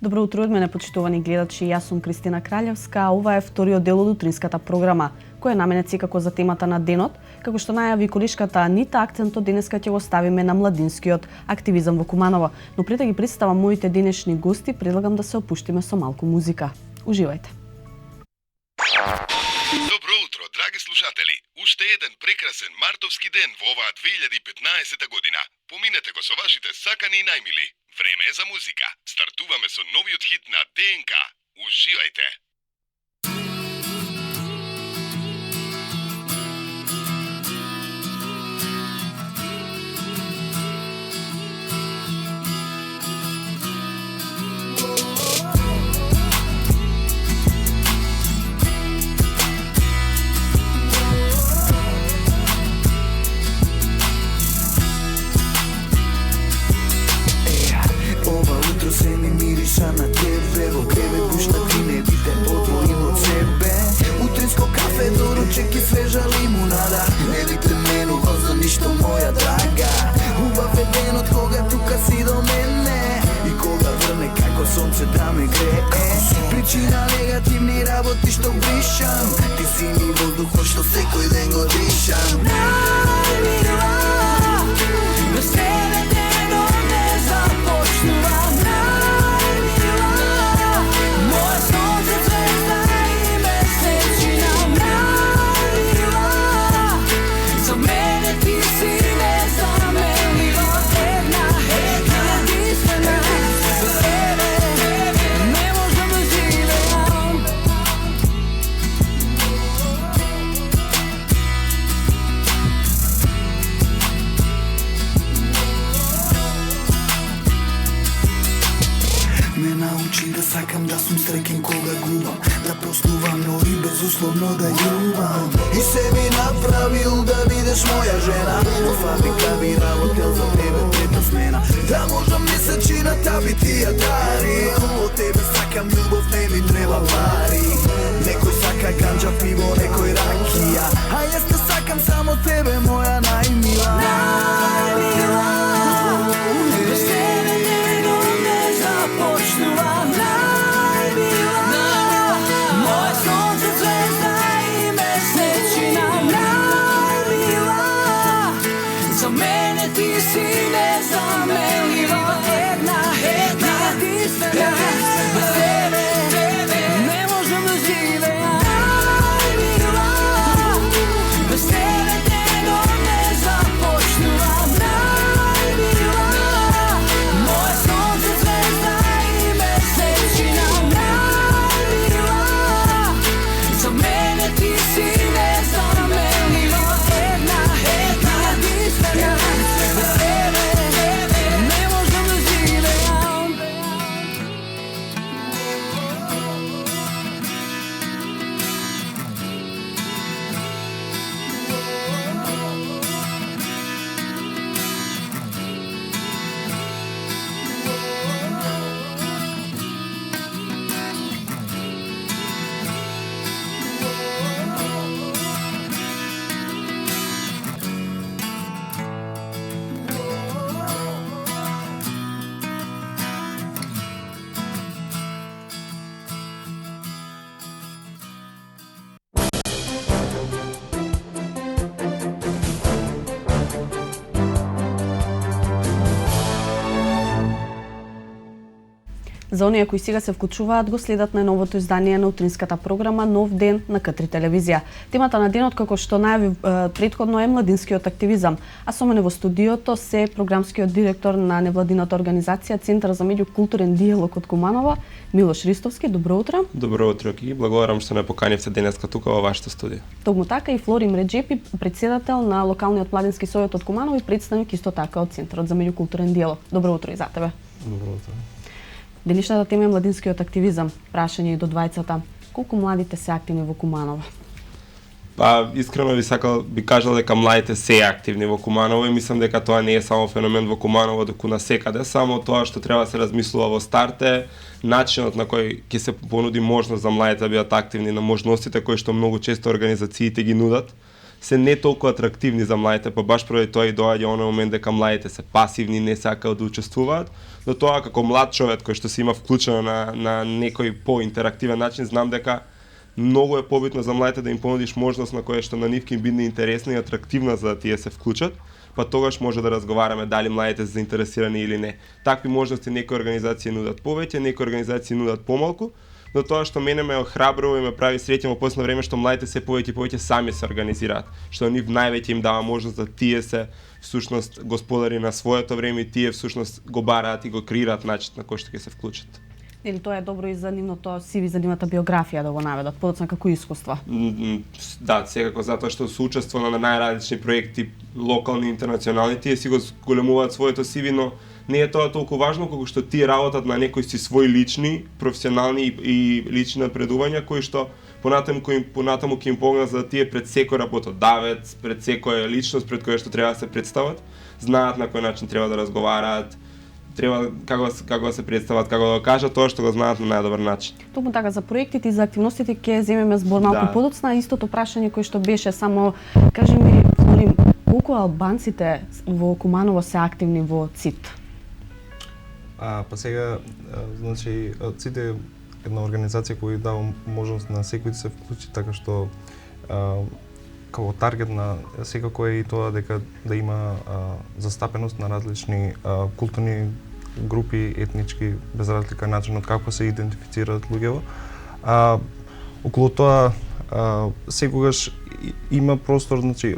Добро утро од мене, почитувани гледачи. Јас сум Кристина Краљевска, а ова е вториот дел од утринската програма, која е наменет секако за темата на денот. Како што најави колешката Анита, акцентот денеска ќе го ставиме на младинскиот активизам во Куманово. Но пред да ги представам моите денешни гости, предлагам да се опуштиме со малку музика. Уживајте. Добро утро, драги слушатели. Уште еден прекрасен мартовски ден во оваа 2015 година. Поминете го со вашите сакани и најмили. Време е за музика. Стартуваме со новиот хит на ДНК. Уживајте. Се ми мириша на тебе, во кревет гушта ти не бите подвоим од себе. Утринско кафе, доручек и свежа лимунада. Не ви пременува за ништо, моја драга. Убав е денот кога тука си до мене и кога врне како сонце да ме грее. Причина негативни работи што бришам, ти си ми воздухот што секој ден го дишам. Најмило, без тебе денот не започнува. Да сакам да сум среќен кога губам, да проснувам, но и безусловно да љубам. И се би направил да бидеш моја жена, во фабрика би работел за тебе трета смена. Да можам месечината би ти ја дарил, од тебе сакам љубов, не ми треба пари. Некој сака ганџа, пиво, некој ракија, а јас те сакам само тебе, моја најмила. Најмила, без тебе денот не започнува. За оние кои сега се вклучуваат, го следат најновото издание на утринската програма Нов ден на К3 телевизија. Темата на денот, како што најави претходно, е младинскиот активизам, а со мене во студиото се програмскиот директор на невладината организација Центар за меѓукултурен диалог од Куманово, Милош Ристовски. Добро утро. Добро утро, и благодарам што ме поканивте денеска тука во вашето студио. Тогму така и Флорим Реджепи, председател на локалниот младински совет од Куманово и представник исто така од Центарот за меѓукултурен диалог. Добро утро и за тебе. Добро утро. Денешната тема е младинскиот активизам. Прашање и до двајцата. Колку младите се активни во Куманово? Па, искрено би кажал дека младите се активни во Куманово и мислам дека тоа не е само феномен во Куманово, доку насекаде. Само тоа што треба да се размислува во старт е начинот на кој ќе се понуди можност за младите да бидат активни на можностите кои што многу често организациите ги нудат. се не толку атрактивни за младите, па баш поради тоа и доаѓа оној момент дека младите се пасивни, не сакаат да учествуваат, но тоа како млад човек кој што се има вклучено на некој поинтерактивен начин, знам дека многу е побитно за младите да им понудиш можност на која што на нив ќе им биде интересна и атрактивна за да тие се вклучат, па тогаш може да разговараме дали младите се заинтересирани или не. Такви можности некои организации нудат повеќе, некои организации нудат помалку, но тоа што мене ме охрабрува и ме прави среќен во последно време што младите се повеќе и повеќе сами се организираат, што нив највеќе им дава можност да тие се всушност господари на своето време и тие всушност го бараат и го креираат начинот на кој што ќе се вклучат. Или тоа е добро и за нивното CV, за нивната биографија да го наведат, подоцна како искуство. Да, секако затоа што се учествувано на најразлични проекти, локални и интернационални, тие си го големуваат своето CV, но не е тоа толку важно колку што тие работат на некои си свои лични, професионални и лични напредувања кои што понатаму ќе им помогнат за да тие пред секој работодавец, пред секоја личност пред која што треба да се представат, знаат на кој начин треба да разговараат, треба како да се представат, како да го кажат тоа што го знаат на најдобар начин. Токму така за проектите и за активностите ќе земеме збор малку подоцна, истото прашање кој што беше само кажи ми, Флорин, колку албанците во Куманово се активни во ЦИТ? Па сега, значи, ЦИТ е една организација која дава можност на секој да се вклучи, така што како таргет на секако е и тоа дека да има застапеност на различни културни групи, етнички, без разлика начинот како се идентифицираат луѓето. Околу тоа секогаш има простор, значи,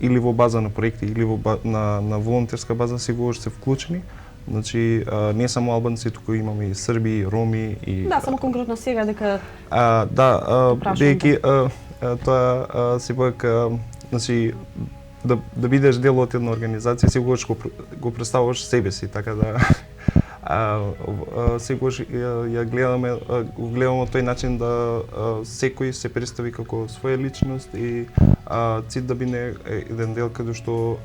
или во база на проекти, или на волонтерска база секогаш се вклучени. Значи, не само албанци, туку имаме и срби, роми и... Да, само конкретно сега дека... бидејќи тоа сепак, значи, да бидеш дел од една организација, секогаш го представуваш себе си, така да... секогаш ја гледаме тој начин да секој се представи како своја личност и ЦИТ да биде еден дел каде што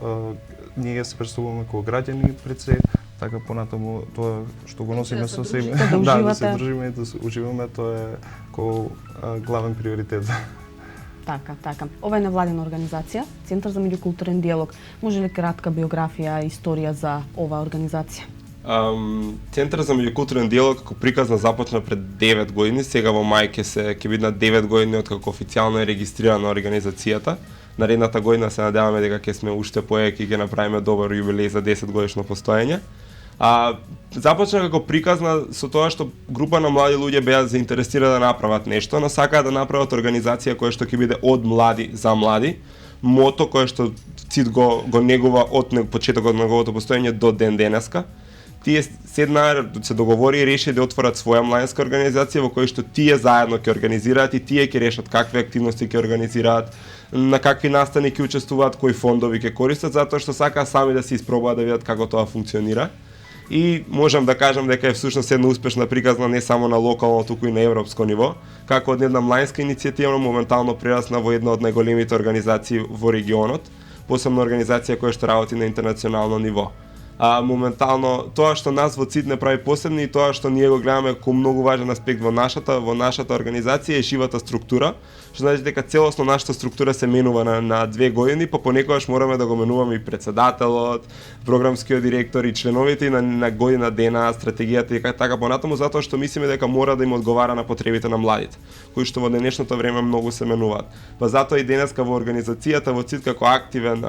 ние се представуваме како граѓани пред се, така понатаму тоа што го носиме со себе, да се дружиме и да се уживаме, тоа е како главен приоритет. Така. Ова е невладина организација, Центар за меѓукултурен диалог. Може ли кратка биографија, историја за оваа организација? Центар за меѓукултурен диалог како приказна започна пред 9 години, сега во мај ќе биде на 9 години откако официјално е регистрирана организацијата. Наредната година се надеваме дека ќе сме уште поеки и ќе направиме добар јубилеј за 10 годишно постоење. Започна како приказна со тоа што група на млади луѓе беа заинтересирани да направат нешто, но сакаа да направат организација која што ќе биде од млади за млади. Мото кое што ЦИТ го негува од почетокот на неговото постоење до ден денеска. Тие седнаа, се договори и реши да отворат своја младинска организација во која што тие заедно ќе организираат и тие ќе решат какви активности ќе организираат, на какви настани ќе учествуваат, кои фондови ќе користат, затоа што сакаа сами да се испробаат да видат како тоа функционира. И можам да кажам дека е всушност една успешна приказна не само на локално, туку и на европско ниво, како од една младинска иницијатива моментално прерасна во една од најголемите организации во регионот, посебно организација која што работи на интернационално ниво. Моментално тоа што нас во ЦИТ не прави посебни и тоа што ние го гледаме како многу важен аспект во нашата организација е живата структура, што значи дека целосно нашата структура се менува на 2 години, па понекогаш мораме да го менуваме и председателот, програмскиот директор и членовите на година дена, стратегијата и така понатаму, затоа што мислиме дека мора да им одговара на потребите на младите, кои што во денешното време многу се менуваат. Па затоа и денеска во организацијата во ЦИТ како активен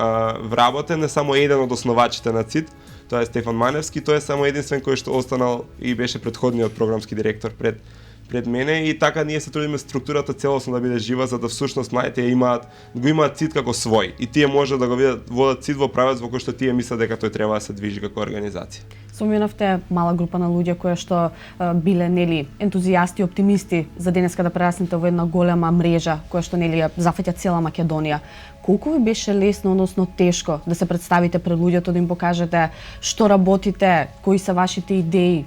вработен е само еден од основачите на ЦИТ. Тоа е Стефан Маневски, тој е само единствен кој што останал и беше претходниот програмски директор пред мене и така ние се трудиме структурата целосно да биде жива за да всушност младите го имаат ЦИТ како свој и тие може да го видат водат ЦИТ во правец во кој што тие мислат дека тој треба да се движи како организација. Споменавте мала група на луѓе кои што биле нели ентузијасти, оптимисти за денеска да прераснете во една голема мрежа која што нели ја зафаќа цела Македонија. Колку ви беше лесно, односно тешко да се представите пред луѓето, да им покажете што работите, кои се вашите идеи?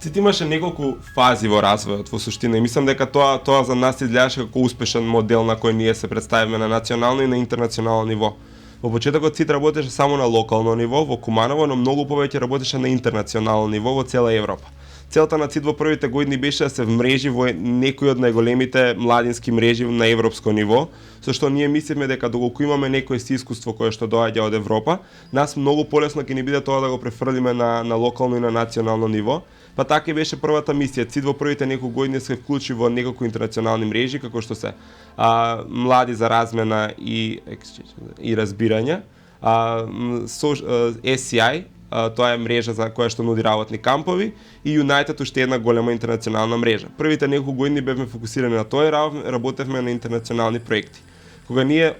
ЦИТ имаше неколку фази во развојот во суштина и мислам дека тоа за нас изгледаше како успешен модел на кој ние се представиме на национално и на интернационално ниво. Во почетокот ЦИТ работеше само на локално ниво во Куманово, но многу повеќе работеше на интернационално ниво во цела Европа. Целта на ЦИД во првите години беше да се вмрежи во некои од најголемите младински мрежи на европско ниво, со што ние мислиме дека доколку имаме некое искуство кое што доаѓа од Европа, нас многу полесно ќе ни биде тоа да го префрлиме на локално и на национално ниво. Па така и беше првата мисија. ЦИД во првите неколку години се вклучи во неколку интернационални мрежи, како што се млади за размена и разбирање, SCI, тоа е мрежа за која што нуди работни кампови, и United, уште една голема интернационална мрежа. Првите неколку години бевме фокусирани на тоа и работевме на интернационални проекти. Кога ние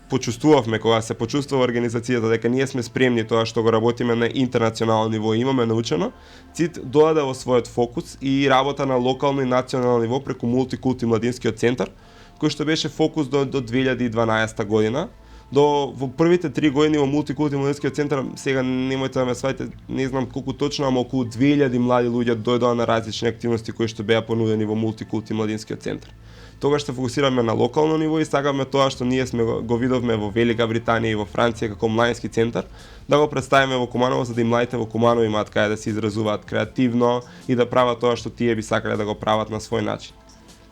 кога се почувствува организацијата дека ние сме спремни тоа што го работиме на интернационално ниво и имаме научено, ЦИД додаде во својот фокус и работа на локално и национално ниво преку Мултикулти младинскиот центар, кој што беше фокус до 2012 година. Во првите 3 години во Мултикулти младинскиот центар, сега немојте да ме сваќате, не знам колку точно, ама околу 2000 млади луѓе дојдоа на различни активности кои што беа понудени во Мултикулти младинскиот центар. Тогаш се фокусираме на локално ниво и сакаме тоа што ние сме го видовме во Велика Британија и во Франција како младински центар, да го представиме во Куманово, за да и младите во Куманово имаат каде да се изразуваат креативно и да прават тоа што тие би сакале да го прават на свој начин.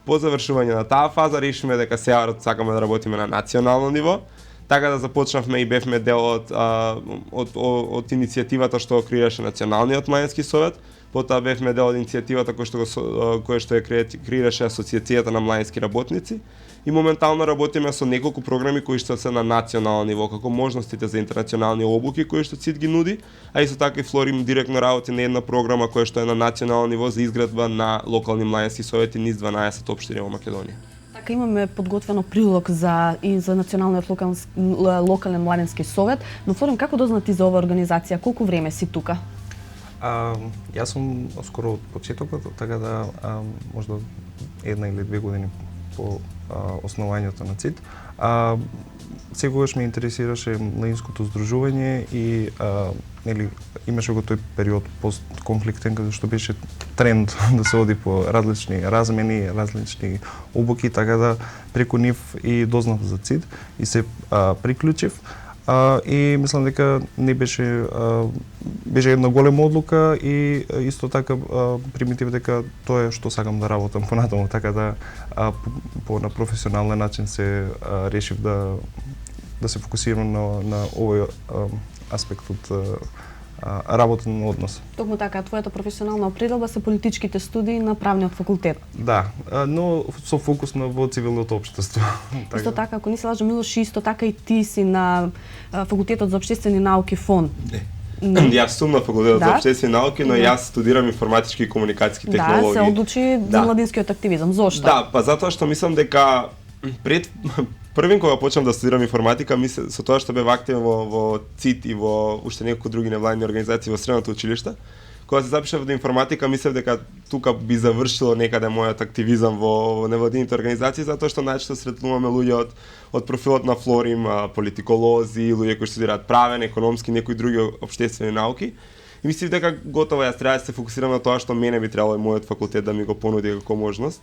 По завршување на таа фаза решиме дека сега сакаме да работиме на национално ниво, така да започнавме и бевме дел од иницијативата што креираше Националниот младински совет. Потоа бевме дел од иницијативата која што ја креираше Асоциацијата на младински работници и моментално работиме со неколку програми кои што се на национално ниво, како можностите за интернационални обуки кои што ЦИД ги нуди, а исто така и Флорим директно работи на една програма која што е на национално ниво за изградба на локални младински совети низ 12 општини во Македонија. Така имаме подготвено прилог за Националниот локален младински совет, но Флорим, како дозна ти за оваа организација? Колку време си тука? Јас сум скоро од почетокот, така да можда 1 или 2 години по основањето на ЦИД. Секогаш ме интересираше младинското здружување и имаше го тој период постконфликтен каде што беше тренд да се оди по различни размени, различни обуки, така да преку нив и дознав за ЦИД и се приклучив. И мислам дека не беше една голема одлука и исто така примитив дека тоа е што сакам да работам понатаму, така да на професионален начин се решив да се фокусирам на овој аспект од работен однос. Токму така, твојата професионална определба се политичките студии на правниот факултет. Да, но со фокус во цивилното општество. Исто така, ако не се лажам, Милош, исто така и ти си на факултетот за општествени науки ФОН. Јас сум на факултетот за општествени науки, но јас студирам информатички и комуникацијски технологии. Да, се одлучи за младинскиот активизам. Зошто? Да, па затоа што мислам дека првин кога почнав да студирам информатика, со тоа што бев активен во ЦИТ и во уште неколку други невладини организации во средното училиште, кога се запишав во информатика, мислев дека тука би завршило некаде мојот активизам во невладините организации, затоа што најчесто сретнуваме луѓе од профилот на Флорим, политиколози, луѓе кои студираат правен, економски, некои други општествени науки. И мислев дека готово јас треба да се фокусирам на тоа што мене би требало и мојот факултет да ми го понуди како можност.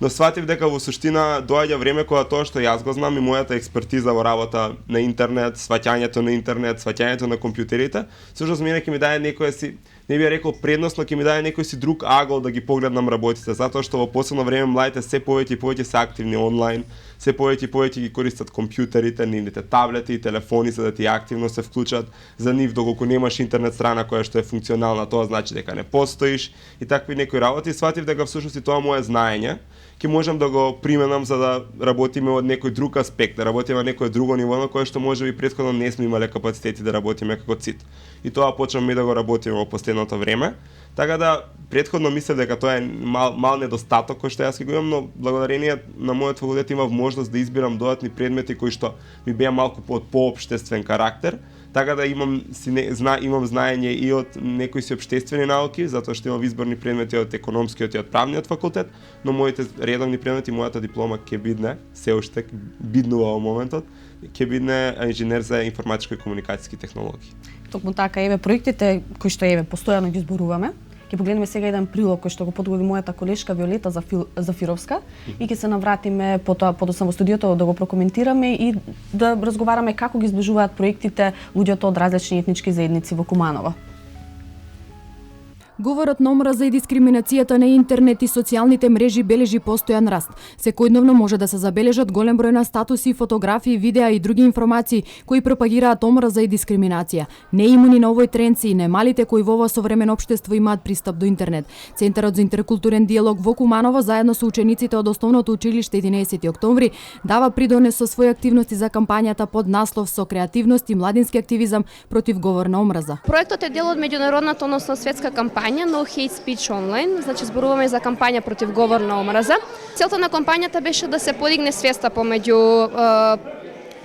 Но сватив дека во суштина доаѓа време кога тоа што јас го знам и мојата експертиза во работа на интернет, сваќањето на интернет, сваќањето на компјутерите, всушност мене ќе ми даде некој си, не би рекол предност, но ќе ми даде некој си друг агол да ги погледнам работите, затоа што во последно време младите се повеќе и повеќе се активни онлайн, се повеќе и повеќе ги користат компјутерите, нивните таблети и телефони за да ти активно се вклучат. За нив доколку немаш интернет страна која што е функционална, тоа значи дека не постоиш и такви некои работи. Сватив дека всушност и тоа мое знаење ќе можам да го применам за да работиме од некој друг аспект, да работиме на некој друго ниво на кое што можеби претходно не сме имале капацитети да работиме како ЦИТ. И тоа почнавме да го работиме во последното време. Така да претходно мислев дека тоа е мал недостаток кој што јас го имам, но благодарение на мојот факултет имав можност да избирам додатни предмети кои што ми беа малку од поопштествен карактер. Така да имам знаење и од некои си општествени науки, затоа што имам изборни предмети од економскиот и од правниот факултет, но моите редовни предмети, мојата диплома ќе бидне, се уште биднува во моментот, ќе бидне инженер за информатичко и комуникацијски технологии. Токму така, еве проектите кои што постојано ги зборуваме. Ќе погледнеме сега еден прилог кој што го подготви мојата колешка Виолета Зафировска и ќе се навратиме подоцна во студиото да го прокоментираме и да разговараме како ги зближуваат проектите луѓето од различни етнички заедници во Куманово. Говорот на омраза и дискриминацијата на интернет и социјалните мрежи бележи постојан раст. Секојдневно може да се забележат голем број на статуси, фотографии, видеа и други информации кои пропагираат омраза и дискриминација. Неимуни на овој тренд се и немалите кои во ова современо општество имаат пристап до интернет. Центарот за интеркултурен диалог во Куманово заедно со учениците од Основното училиште 11 октомври дава придонес со своји активности за кампањата под наслов со креативност и младински активизам против говор на омраза. Проектот е дел од меѓународната, односно светска кампања No Hate Speech Online, значи зборуваме за кампања против говор на омраза. Целта на кампањата беше да се подигне свеста помеѓу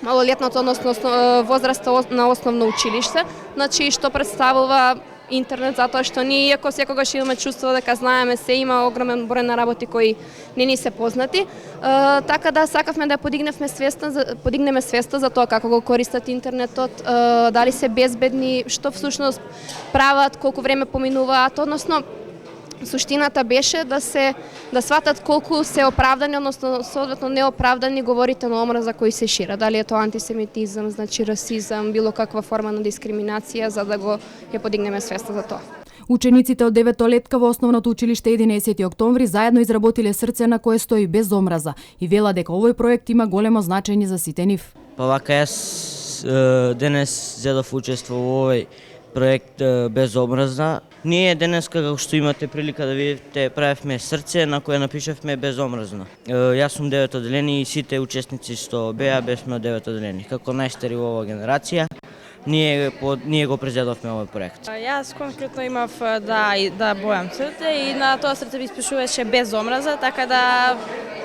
малолетното, односно возраста на основно училиште, значи што представува интернет, затоа што ние иако секогаш имаме чувство дека знаеме се, има огромен број на работи кои не ни се познати, така да сакавме да подигнеме свеста за тоа како го користат интернетот, дали се безбедни, што всушност прават, колку време поминуваат, односно суштината беше да сватат колку се оправдани, односно соодветно неоправдани говорите на омраза кои се шират. Дали е тоа антисемитизам, значи расизам, било каква форма на дискриминација, за да ја подигнеме свеста за тоа. Учениците од 9-то летка во Основното училиште 11 октомври заедно изработиле срце на кое стои без омраза и вела дека овој проект има големо значење за сите нив. Па вака јас денес зедов учество во овој проект без омраза. Ние денес, како што имате прилика да видите, правевме срце на кое напишавме без омразно. Јас сум 9 одделени и сите учесници што беа бевме од 9 одделени. Како најстари во оваа генерација, ние го презедовме овој проект. Јас конкретно имав да бојам срце и на тоа срце би испишуваше без омраза, така да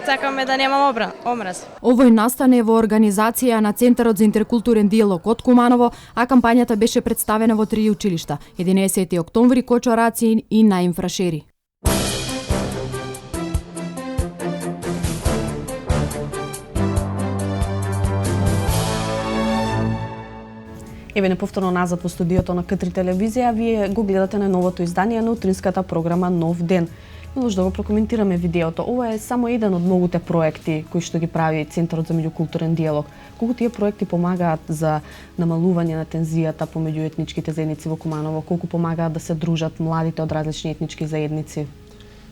сакаме да немам омраз. Овој настане во организација на Центарот за интеркултурен диалог од Куманово, а кампањата беше представена во 3 училишта: 11 октомври, Кочо Раци и Наим Фрашери. Еве неповторно назад во студиото на К3 телевизија, вие го гледате на новото издание на утринската програма Нов ден. Милош, да го прокоментираме видеото. Ова е само еден од многуте проекти кои што ги прави Центарот за меѓукултурен диалог. Колку тие проекти помагаат за намалување на тензијата помеѓу етничките заедници во Куманово? Колку помагаат да се дружат младите од различни етнички заедници?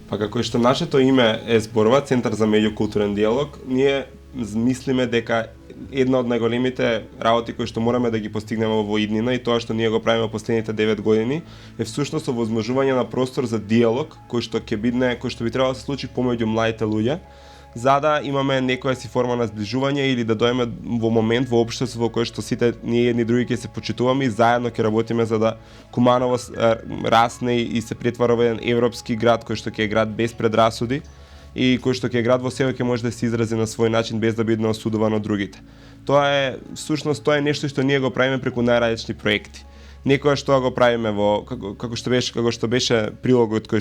Па како што нашето име е зборува Центар за меѓукултурен диалог, ние мислиме дека една од најголемите работи кои што мораме да ги постигнеме во иднина и тоа што ние го правиме последните 9 години е всушност овозможување на простор за диалог кој што би требало да се случи помеѓу младите луѓе, за да имаме некоја си форма на зближување или да дојдеме во момент во општество во кое што сите ние едни други ќе се почитуваме и заедно ќе работиме за да Куманово расне и се претвара во еден европски град кој што ќе е град без предрасуди и кој што ќе град во секој ќе може да се изрази на свој начин без да биде осудуван од другите. Тоа е нешто што ние го правиме преку најразлични проекти. Некоја што го правиме како што беше прилогот кој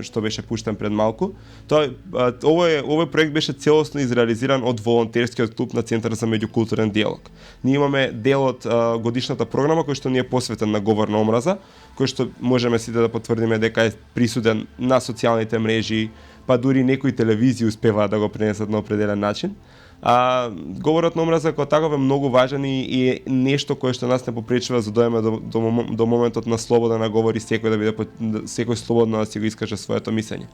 што беше пуштен пред малку. Овој проект беше целосно изреализиран од волонтерскиот клуб на Центар за меѓукултурен диалог. Ние имаме дел од годишната програма кој што ни е посветен на говор на омраза, кој што можеме сите да потврдиме дека е присуден на социјалните мрежи, па дури некои телевизии успеваат да го пренесат на определен начин. Говорот на омраза како таков е многу важен и е нешто кое што нас не попречува за дојдеме до моментот на слобода на говор и секој слободно да си го искаже своето мислење.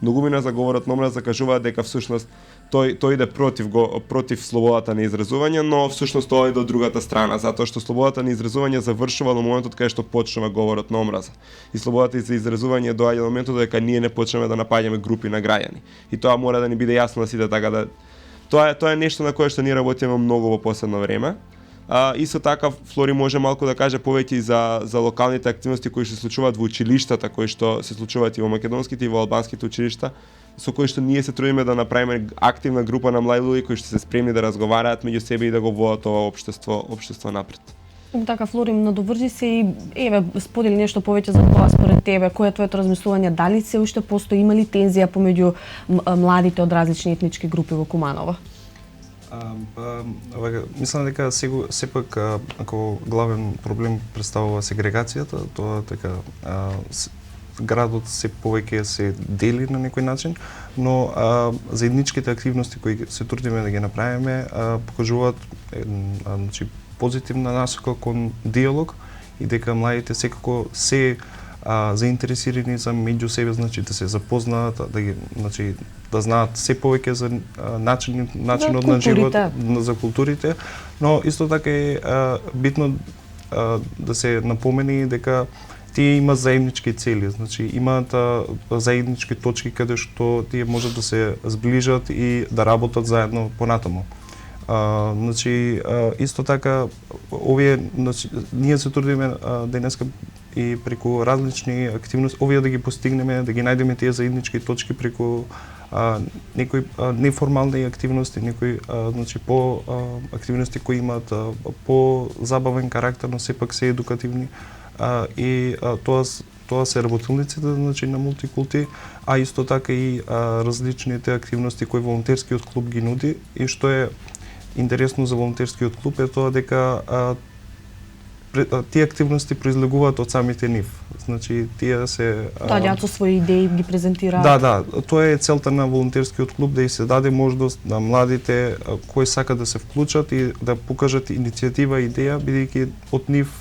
Многумина за говорот на омраза кажуваат дека всушност тој иде против слободата на изразување, но всушност тоа иде од другата страна, затоа што слободата на изразување завршува во моментот каде што почнува говорот на омраза. И слободата за изразување доаѓа до моментот дека ние не почнеме да напаѓаме групи на граѓани. И тоа мора да ни биде јасно на сите, така да тоа е нешто на кое што ние работиме многу во последно време. Исто така Флори може малку да каже повеќе и за локалните активности кои се случуваат во училиштата, кои што се случуваат и во македонските и во албанските училишта, со кои што ние се трудиме да направиме активна група на млади луѓе кои што се спремни да разговараат меѓу себе и да го водат ова општество напред. Така, Флори, надовржи се и еве сподели нешто повеќе за тоа според тебе. Кој е твоето размислување? Дали се уште постои, има ли тензија помеѓу младите од различни етнички групи во Куманово? Мислам дека сепак ако главен проблем представува сегрегацијата, тоа дека градот се повеќе се дели на некој начин, но заедничките активности кои се трудиме да ги направиме покажуваат позитивна насока кон диалог и дека младите секако се заинтересирани за меѓу себе, значи да се запознаат, значи да знаат се повеќе за начинот на живот, за културите, но исто така е битно да се напомени дека тие имаат заеднички цели, значи имаат заеднички точки каде што тие можат да се сближат и да работат заедно понатаму. Значи исто така овие, значи, ние се трудиме денеска и преку различни активности овие да ги постигнеме, да ги најдеме тие заеднички точки преку некои неформални активности, некои значи по активности кои имаат по забавен карактер, но сепак се едукативни. И тоа се работилниците, значи, на мултикулти, а исто така и различните активности кои волонтерскиот клуб ги нуди. И што е интересно за волонтерскиот клуб е тоа дека тие активности произлегуваат од самите нив. Значи тие се доаѓаат со свои идеи, ги презентираат. Да, тоа е целта на волонтерскиот клуб, да и се даде можност на младите кои сакаат да се вклучат и да покажат иницијатива, идеја, бидејќи од нив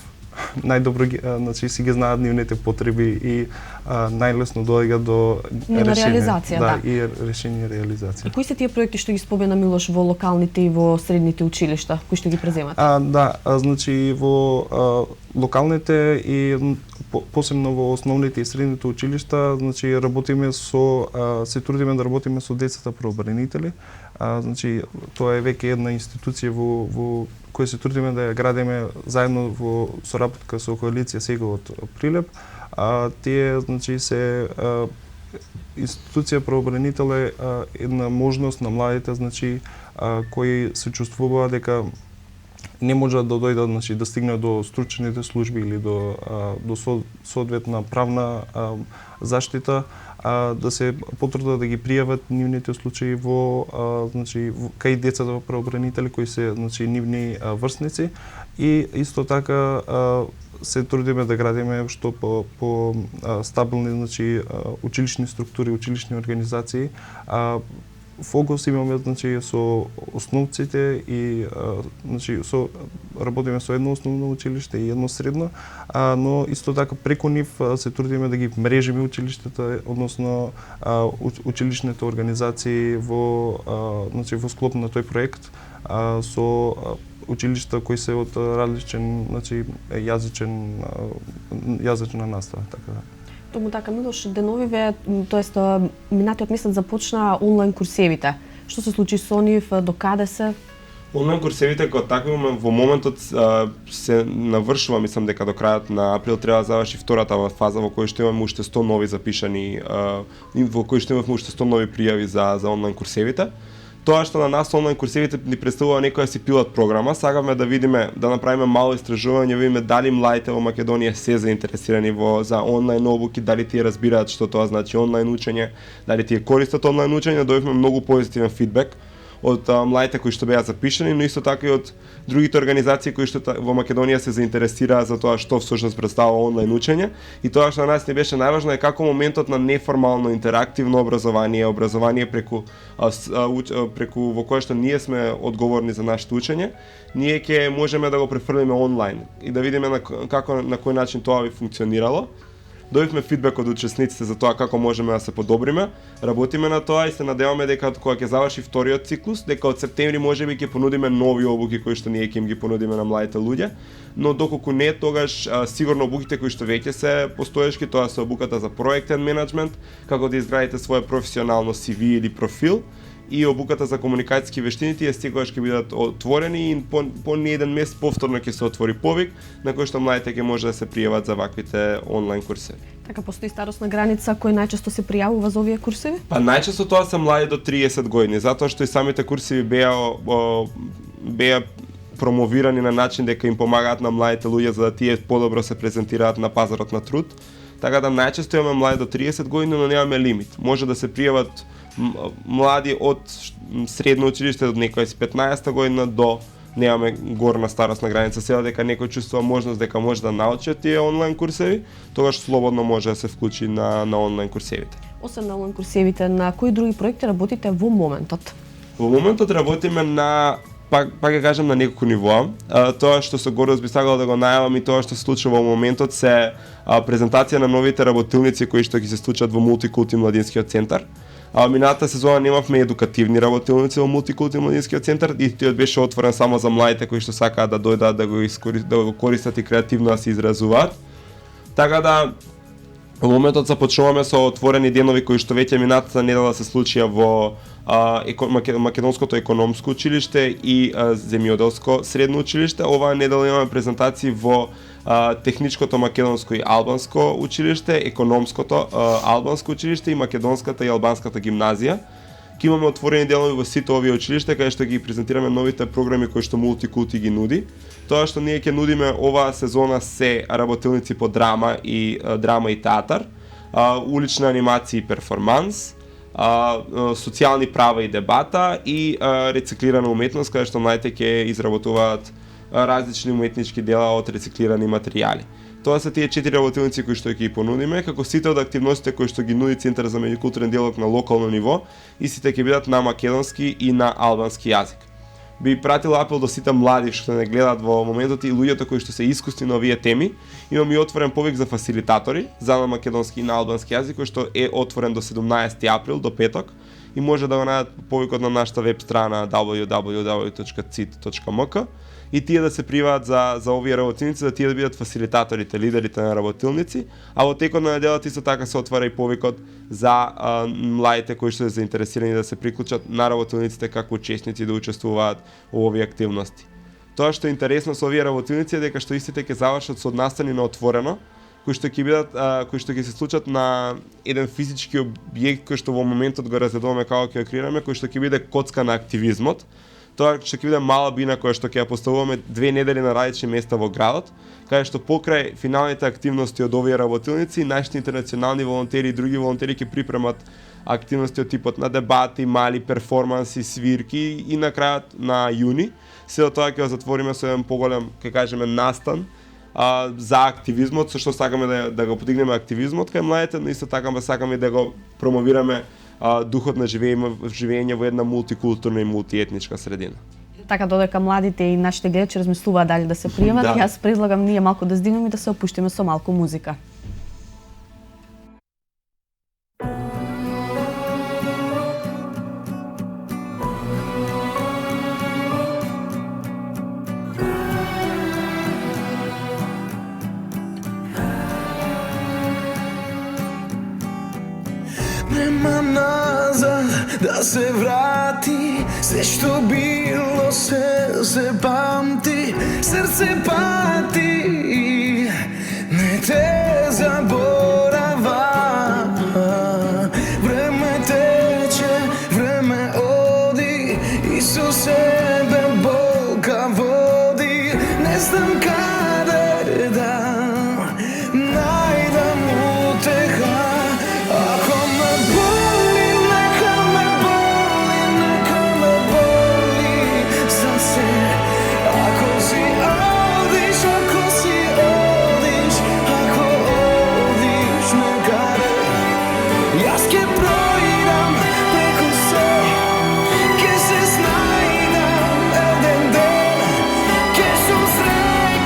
најдобро значи си ги знаат нивните потреби и најлесно доаѓаат до реализација, да, и решение реализација. И кои се тие проекти што ги спомена Милош во локалните и во средните училишта, кои што ги преземат? Значи во локалните и посебно во основните и средните училишта, значи работиме се трудиме да работиме со децата правобранители. Значи тоа е веќе една институција во која се трудиме да ја градиме заедно во соработка со коалиција сега од Прилеп. Тие, значи, се институција правобранител е една можност на младите, значи, кои се чувствуваат дека не можат да дојдат, значи, да стигнат до стручните служби или до соодветна правна заштита, да се потрудат да ги пријават нивните случаи значи кај децата правобранители кои се, значи, нивни врсници, и исто така се трудиме да градиме што по стабилни, значи, училишни структури, училишни организации. Фокус имаме, значи, со основците и значи работиме со едно основно училиште и едно средно, но исто така преку нив се трудиме да ги мрежиме училиштата, односно училишните организации значи во склоп на тој проект со училишта кои се од различен, значи, јазична настава, така да. Тому така, Милош, деновиве, тоест минатиот месец започна онлайн курсевите. Што се случи со нив, до каде се? Онлайн курсевите како такви во моментот се навршува, мислам дека до крајот на април треба да заврши втората фаза во која што имаме уште 100 нови запишани, во која што имаме уште 100 нови пријави за онлайн курсевите. Тоа што на нас онлайн курсевите ни представува некоја си пилот програма, сакаме да видиме, да направиме мало истражување, видиме дали младите во Македонија се заинтересирани за онлайн обуки, дали тие разбираат што тоа значи онлайн учење, дали тие користат онлайн учење. Добивме многу позитивен фидбек од младите кои што беа запишани, но исто така и од другите организации кои што во Македонија се заинтересираа за тоа што всушност представува онлайн учење. И тоа што на нас не беше најважно е како моментот на неформално интерактивно образование преку во кое што ние сме одговорни за нашето учење, ние ќе можеме да го префрлиме онлайн и да видиме на кој начин тоа би функционирало. Добивме фидбек од учесниците за тоа како можеме да се подобриме, работиме на тоа и се надеваме дека кога ќе заврши вториот циклус, дека од септември можеби ќе понудиме нови обуки кои што ние ќе им ги понудиме на младите луѓе, но доколку не, тогаш сигурно обуките кои што веќе се постоешки, тоа се обуката за проектен менеджмент, како да изградите свое професионално CV или профил, и обуката за комуникацијски вештини, тие секогаш ќе бидат отворени и по еден месец повторно ќе се отвори повик на кој што младите ќе може да се пријават за ваквите онлайн курсеви. Така постои старосна граница кој најчесто се пријавува за овие курсеви? Па најчесто тоа се млади до 30 години, затоа што и самите курсеви беа промовирани на начин дека им помагаат на младите луѓе за да тие подобро се презентираат на пазарот на труд. Така да најчесто имаме млади до 30 години, но немаме лимит. Може да се пријават млади од средно училиште од некоја 15 година до немаме горна старосна граница. Сега дека некој чувствува можност дека може да научи тие онлайн курсеви, тогаш слободно може да се вклучи на онлайн курсевите. Освен на онлайн курсевите, на кои други проекти работите во моментот? Во моментот работиме на пак ќе кажам на неколку нивоа. Тоа што со гордост би сакал да го најавам и тоа што се случува во моментот се презентација на новите работилници кои што ќе се случат во Мултикулти младинскиот центар. Минатата сезона немавме едукативни работилници во Мултикулти младинскиот центар и тој беше отворен само за младите кои што сакаат да дојдат да го користат и креативно да се изразуваат. Така да во моментот започнуваме со отворени денови кои што веќе минатата недела се случија во Македонското економско училиште и Земјоделско средно училиште. Оваа недела имаме презентации во Техничкото македонско и албанско училиште, Економското албанско училиште и Македонската и албанската гимназија. Ке имаме отворени денови во сите овие училишта каде што ги презентираме новите програми кои што Мултикулти ги нуди. Тоа што ние ќе нудиме оваа сезона се работилници по драма и театар, улична анимација и перформанс, социјални права и дебата и рециклирана уметност каде што младите ќе изработуваат различни уметнички дела од рециклирани материјали. Тоа се тие 4 работилници кои што ќе ги понудиме, како сите од активностите кои што ги нуди Центар за меѓукултурен диалог на локално ниво, и сите ќе бидат на македонски и на албански јазик. Би пратил апел до сите млади што не гледаат во моментот и луѓето кои што се искусни на овие теми. Имам и отворен повик за фасилитатори за на македонски и на албански јазик кој што е отворен до 17 април до петок и може да го најдат повикот на нашата веб страна www.cit.mk и тие да се приваат за овие работилници, да тие да бидат фасилитаторите, лидерите на работилници, а во текот на неделата исто така се отвара и повикот за младите кои што се заинтересирани да се приклучат на работилниците како учесници да учествуваат во овие активности. Тоа што е интересно со овие работилници е дека што истите ќе завршат со настани на отворено, кои што ќе се случат на еден физички објект кој што во моментот го разгледуваме како ќе го креираме, кој што ќе биде коцка на активизмот. Тоа што ќе биде мала бина која што ќе ја поставуваме 2 недели на различни места во градот, каде што покрај финалните активности од овие работилници, нашите интернационални волонтери и други волонтери ќе припремат активности од типот на дебати, мали перформанси, свирки и на крајот на јуни. Сето тоа ќе го затвориме со еден поголем, ќе кажеме, настан за активизмот, со што сакаме да го подигнеме активизмот кај младите, но исто така сакаме да го промовираме духот на живење во една мултикултурна и мултиетничка средина. Така додека младите и нашите гледачи размислуваат дали да се пријават, Да. јас предлагам ние малку да здигнеме и да се опуштиме со малку музика. Нема назад да се врати, се што било се памти, срце пати, не те заборава. Време тече, време оди и со себе болка води, не знам каде да најдам утеха. Ако ме боли, нека ме боли за се. Ако си одиш, ако одиш некаде, јас ке проидам преку се, ке се снајдам еден ден, ке сум среќен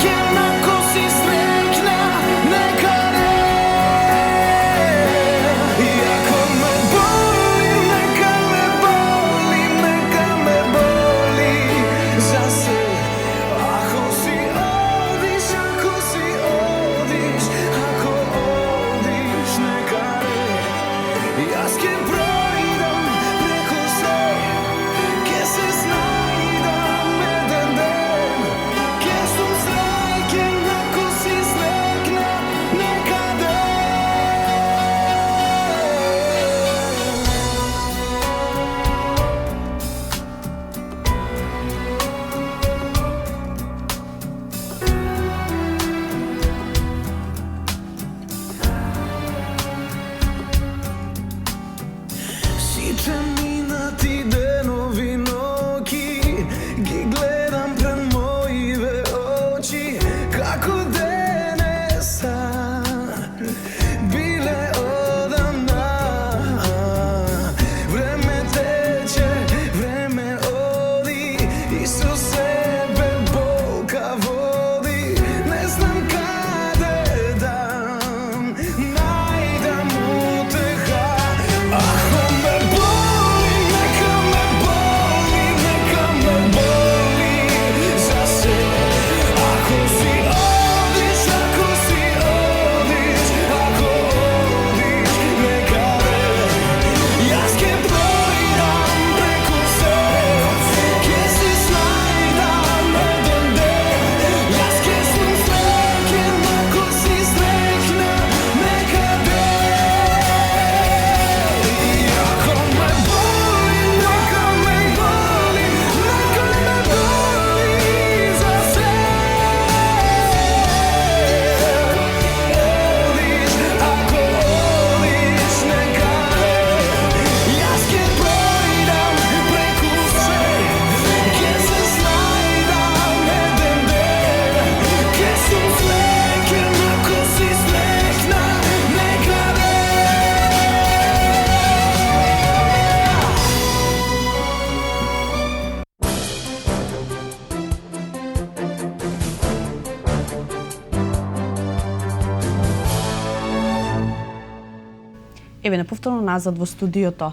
Еве неповторно назад во студиото.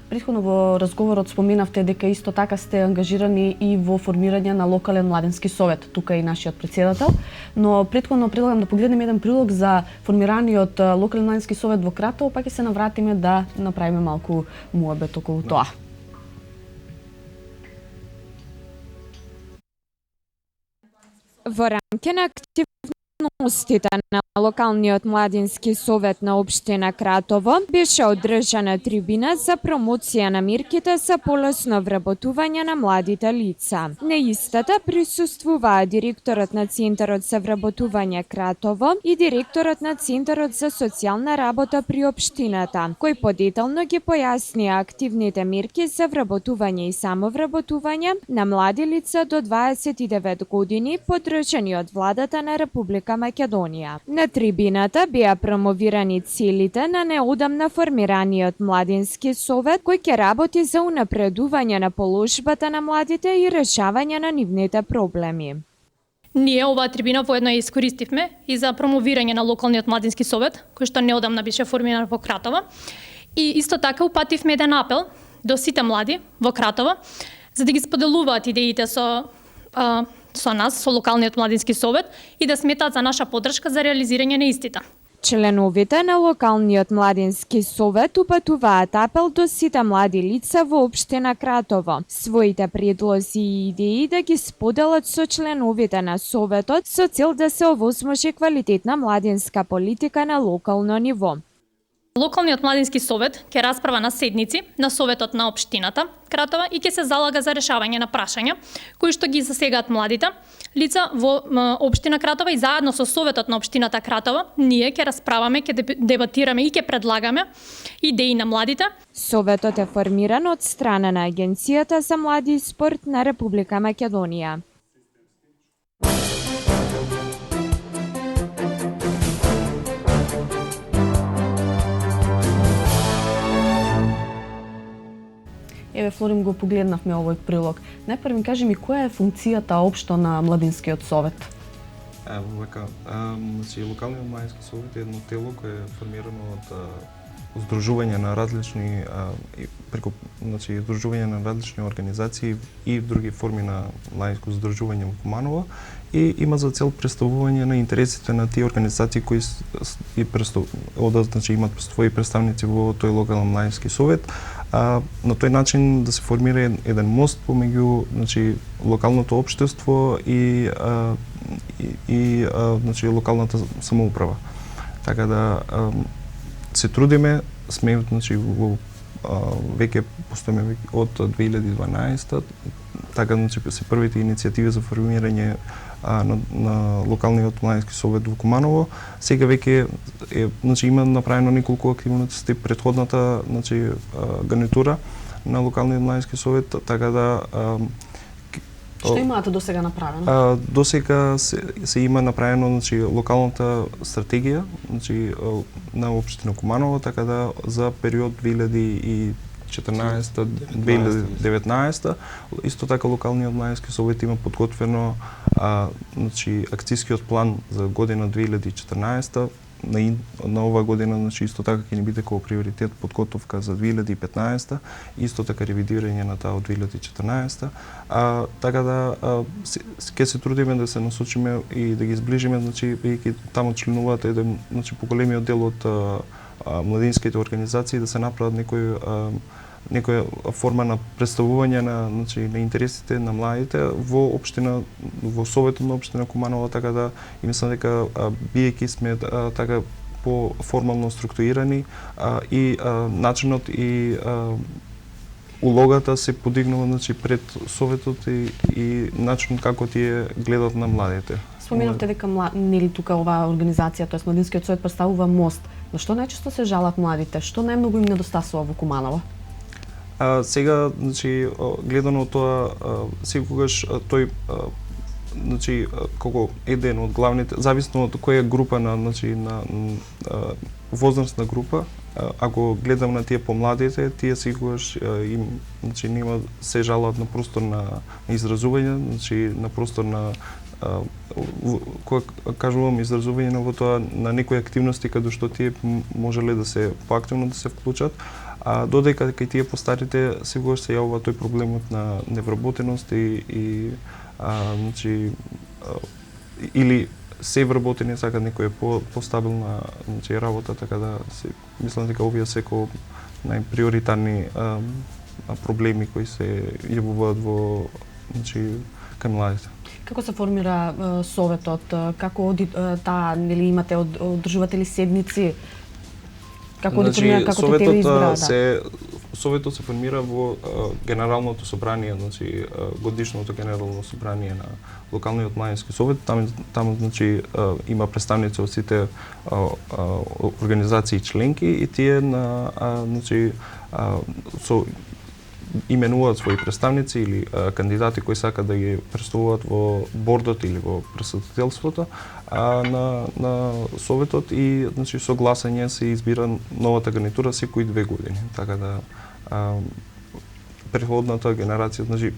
Претходно во разговорот споменавте дека исто така сте ангажирани и во формирање на локален младински совет, тука е и нашиот председател, но претходно предлагам да погледнеме еден прилог за формираниот локален младински совет во Кратово, па ќе се навратиме да направиме малку муабет околу тоа. Во рамки на активностите на локалниот младински совет на општина Кратово беше одржана трибина за промоција на мерките за полесно вработување на младите лица. На истата присуствуваа директорот на Центарот за вработување Кратово и директорот на Центарот за социјална работа при општината, кој подетално ги појаснија активните мерки за вработување и самовработување на млади лица до 29 години подржани од владата на Република Македонија. На трибината беа промовирани целите на неодамна формираниот младински совет кој ќе работи за унапредување на положбата на младите и решавање на нивните проблеми. Ние оваа трибина воедно ја искористивме и за промовирање на локалниот младински совет, кој што неодамна беше формиран во Кратово. И исто така упативме еден апел до сите млади во Кратово за да ги споделуваат идеите со нас, со локалниот младински совет и да сметаат за наша поддршка за реализирање на истите. Членовите на локалниот младински совет упатуваат апел до сите млади лица во општина Кратово, своите предлози и идеи да ги споделат со членовите на советот со цел да се овозможи квалитетна младинска политика на локално ниво. Локалниот младински совет ќе расправа на седници на советот на општината Кратово и ќе се залага за решавање на прашања кои што ги засегаат младите лица во општина Кратово и заедно со советот на општината Кратово ние ќе расправаме, ќе дебатираме и ќе предлагаме идеи на младите. Советот е формиран од страна на Агенцијата за млади и спорт на Република Македонија. Еве, Флорим, го погледнавме овој прилог. Најпрво ми кажи ми која е функцијата општо на младинскиот совет? Значи, локалниот младински совет е едно тело кое е формирано од здружување на различни преку здружување на различни организации и други форми на младинско здружување во Куманово и има за цел представување на интересите на тие организации кои имаат своји представници во тој локален младински совет. На тој начин да се формира еден мост помеѓу локалното општество и локалната самоуправа. Така да се трудиме, сме веќе постоиме од 2012, така се првите иницијативи за формирање на локалниот младински совет во Куманово. Сега веќе има направено неколку активности претходната гарнитура на локалниот младински совет, така да Што имаате досега направено? Досега се има направено локалната стратегија на општина Куманово, така да за период 2014-2019. Исто така локалниот младински совет има подготвено акцијскиот план за година 2014. На ова година исто така ќе ни биде како приоритет подготовка за 2015, исто така ревидирање на таа од 2014. Така да ќе се трудиме да се насочиме и да ги зближиме, бидејќи таму членуваат еден поголемиот дел од младинските организации, да се направат некоја форма на представување на интересите на младите во општина, во советот на општина Куманово, така да и мислам дека биејќи сме така по-формално структурирани и начинот и улогата се подигнува пред советот и начинот како тие гледат на младите. Споменавте дека нели тука оваа организација, тоест младинскиот совет представува мост. Но што најчесто се жалат младите? Што најмногу им недостасува во Куманово? Сега, гледано тоа, секогаш тој како еден од главните, зависно од која група на возрастна група, ако гледам на тие помладите, тие секогаш нема се жалат на простор на изразување, на простор на кога кажувам изразување на во тоа на некои активности каде што тие можеле да се поактивно да се вклучат, а додека кај тие постарите сегогаш се јавува тој проблемот на невработеност и значи или се вработени сакаат некоја постабилна значи работа, така да мислам дека овие се најприоритарни проблеми кои се јавуваат во значи кај младите. Како се формира советот? Како таа нели имате одржувате ли седници? Како формира како те избра? Советот се формира во генералното собрание, значи годишното генерално собрание на локалниот младински совет. Таму значи има представници од сите организации членки и тие значи именуваат своји представници или кандидати кои сакаат да ги представуваат во бордот или во претседателството на советот и значи со гласање се избира новата гарнитура секои 2 години. Така да претходната генерација значи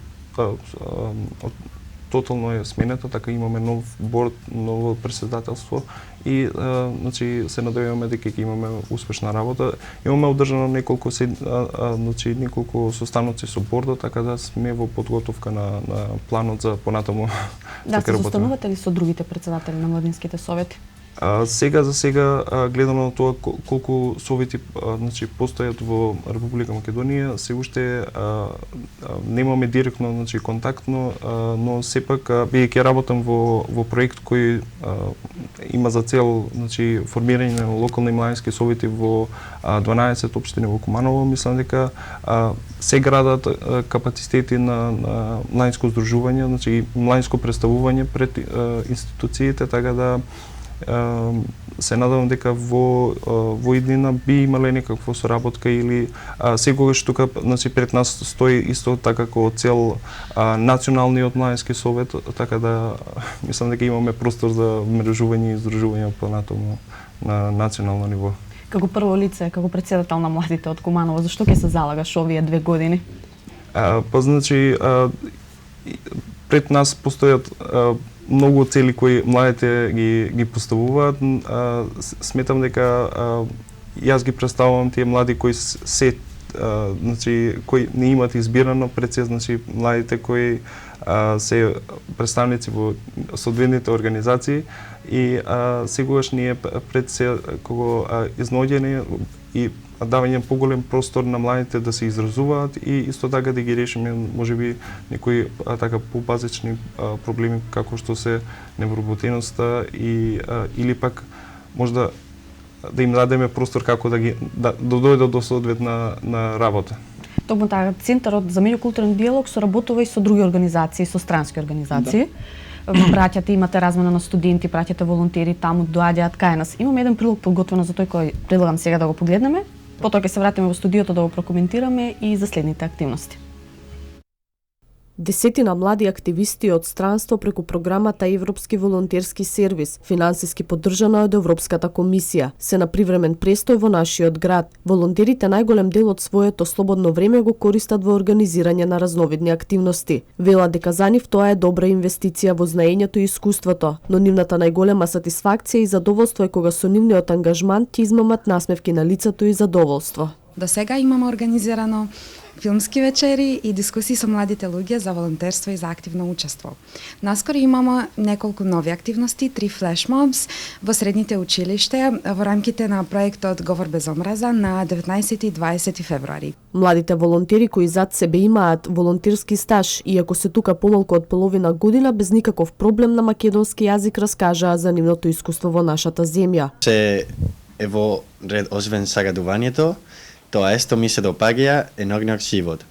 тотално е сменета, така имаме нов борд, ново претседателство и значи се надеваме дека ќе имаме успешна работа. Имаме одржано неколку состаноци со бордот, така да сме во подготовка на планот за понатаму. Да, се состанувате ли со другите претседатели на младинските совети? Сега за сега гледано на тоа колку совети значи постојат во Република Македонија, се уште немаме директно значи контакт, но сепак бидејќи работам во проект кој има за цел значи формирање на локални младински совети во 12 општини во Куманово, мислам дека се градат капацитети на младинско здружување, значи младинско представување пред институциите, така да се надевам дека во иднина би имале некаква соработка или секогаш тука значи пред нас стои исто така како цел националниот младински совет, така да мислам дека имаме простор за мрежување и здружување понатаму на национално ниво. Како прво лице, како претседател на младите од Куманово, зашто ќе се залагаш овие 2 години? Па значи пред нас постојат многу цели кои младите ги поставуваат. Сметам дека јас ги представувам тие млади кои се значи кои не имаат избирано пред се, значи младите кои се представници во соодветните организации и сегогаш ние пред се кога изноѓени и давање поголем простор на младите да се изразуваат и исто така да ги решиме можеби некои така побазични проблеми како што се невработеноста и или пак можда да им дадеме простор како да дојдат до соодветна на работа. Токму така, Центарот за меѓукултурен диалог соработува и со други организации, со странски организации. Да. Праќате, имате размена на студенти, праќате волонтери таму, доаѓаат кај нас. Имаме еден прилог подготвено за тој кој предлагам сега да го погледнеме. Потоа ќе се вратиме во студиото да го прокоментираме и за следните активности. Десетина млади активисти од странство преку програмата Европски волонтерски сервис, финансиски поддржана од Европската комисија, се на привремен престој во нашиот град. Волонтерите најголем дел од своето слободно време го користат во организирање на разновидни активности. Велат дека за нив тоа е добра инвестиција во знаењето и искуството, но нивната најголема сатисфакција и задоволство е кога со нивниот ангажман ќе измамат насмевки на лицето и задоволство. До сега имаме организирано филмски вечери и дискусии со младите луѓе за волонтерство и за активно учество. Наскоро имаме неколку нови активности, 3 флешмобс во средните училиште во рамките на проектот Говор без омраза на 19 и 20 февруари. Младите волонтери кои зад себе имаат волонтерски стаж, иако се тука помалку од половина година, без никаков проблем на македонски јазик раскажаа за нивното искуство во нашата земја. Ево ред освен сагадувањето, тоа есто ми се допаѓа еногниот живот.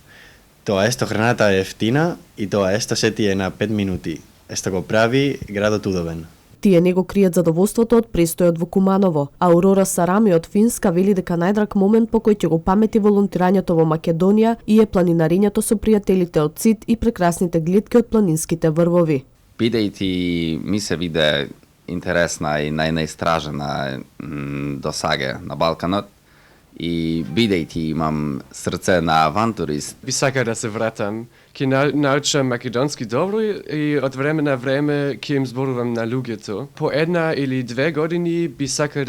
Тоа есто храната е ефтина и тоа есто се ти е на 5 минути. Есто го прави градот удобен. Тие не го кријат задоволството од престојот во Куманово. Аурора Сарами од Финска вели дека најдраг момент по кој ќе го памети волонтирањето во Македонија и е планинарењето со пријателите од Цит и прекрасните гледки од планинските врвови. Бидејќи ми се виде интересна и најнеистражена до сега на Балканот, и бидејќи имам срце на авантурист. Би сакал да се вратам ki naučam makedonski dobro i od vremena na vreme ki im zborujem na ljugetu. Po 1 ili 2 godini bi sakal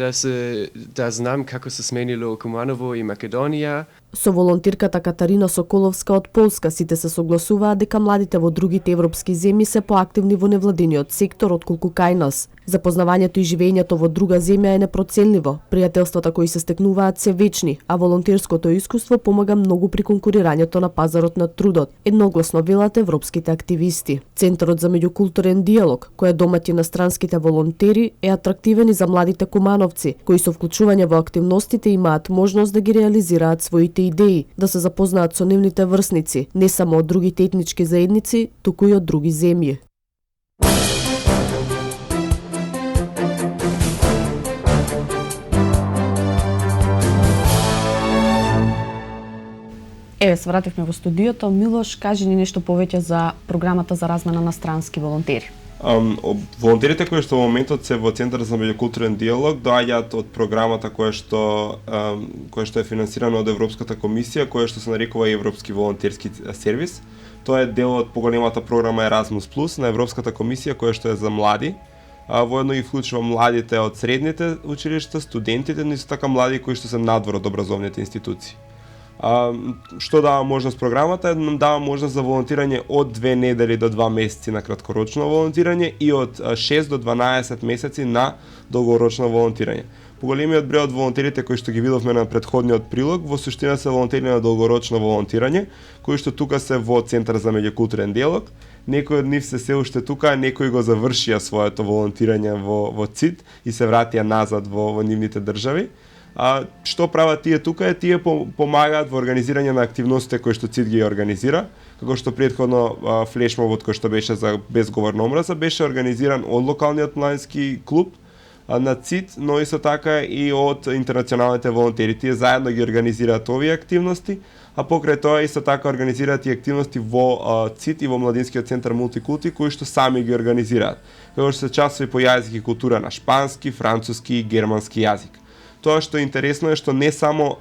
da znam kako se smenilo Kumanovo и Македонија. Со волонтерката Катарина Соколовска од Полска сите се согласуваат дека младите во другите европски земји се поактивни во невладиниот сектор отколку кај нас. Запознавањето и живењето во друга земја е непроценливо. Пријателствата кои се стекнуваат се вечни, а волонтерското искуство помага многу при конкурирањето на пазарот на трудот, едногласно велат европските активисти. Центарот за меѓукултурен диалог, кој е домаќин на странските волонтери, е атрактивен и за младите кумановци, кои со вклучување во активностите имаат можност да ги реализираат своите идеи, да се запознаат со нивните врсници, не само од другите етнички заедници, туку и од други земји. Еве, се вративме во студиото. Милош, кажи ни нешто повеќе за програмата за размена на странски волонтери. Волонтерите кои што во моментот се во Центар за меѓукултурен диалог доаѓаат од програмата која што е финансирана од Европската комисија, која што се нарекува Европски волонтерски сервис. Тоа е дел од поголемата програма Erasmus Plus на Европската комисија која што е за млади. Воедно и вклучува младите од средните училишта, студентите, но исто така млади кои што се надвор од образовните институции. Што дава можност програмата? Дава можност за волонтирање од 2 недели до 2 месеци на краткорочно волонтирање и од 6 до 12 месеци на долгорочно волонтирање. Поголемиот број од волонтерите кои што ги видовме на претходниот прилог во суштина се волонтери на долгорочно волонтирање, кои што тука се во Центар за меѓукултурен диалог. Некои од нив се уште тука, некои го завршија своето волонтирање во ЦИД и се вратија назад во нивните држави. Што прават тие тука? Тие помагаат во организирање на активностите кои што ЦИД ги организира, како што претходно флешмобот кој што беше за безговорна омраза беше организиран од локалниот младински клуб на ЦИД, но исто така и од интернационалните волонтери. Тие заедно ги организираат овие активности, а покрај тоа исто така организираат и активности во ЦИД и во Младинскиот центар Мултикулти, кои што сами ги организираат. Како што се часови по јазик и култура на шпански, француски и германски јазик. Тоа што е интересно е што не само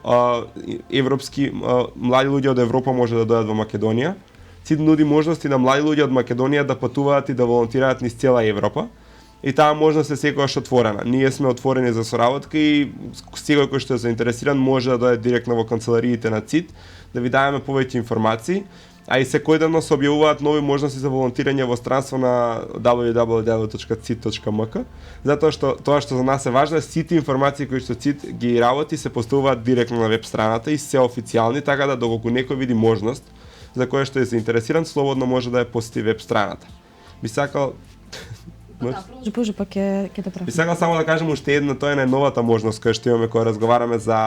европски млади луѓе од Европа може да дојдат во Македонија. ЦИД нуди можности на млади луѓе од Македонија да патуваат и да волонтираат низ цела Европа. И таа можност е секогаш отворена. Ние сме отворени за соработка и секој кој што е заинтересиран може да дојде директно во канцелариите на ЦИД да ви даваме повеќе информации. А и секојдневно се објавуваат нови можности за волонтирање во странство на www.cid.mk, затоа што тоа што за нас е важно е сите информации кои што ЦИД ги работи се поставуваат директно на веб страната и се официјални, така да доколку некој види можност за која што е заинтересиран, слободно може да ја посети веб страната. Би сакал Продолжи па ќе те правам. Би сакал само да кажам уште една, тоа е најновата можност која што имаме кога разговараме за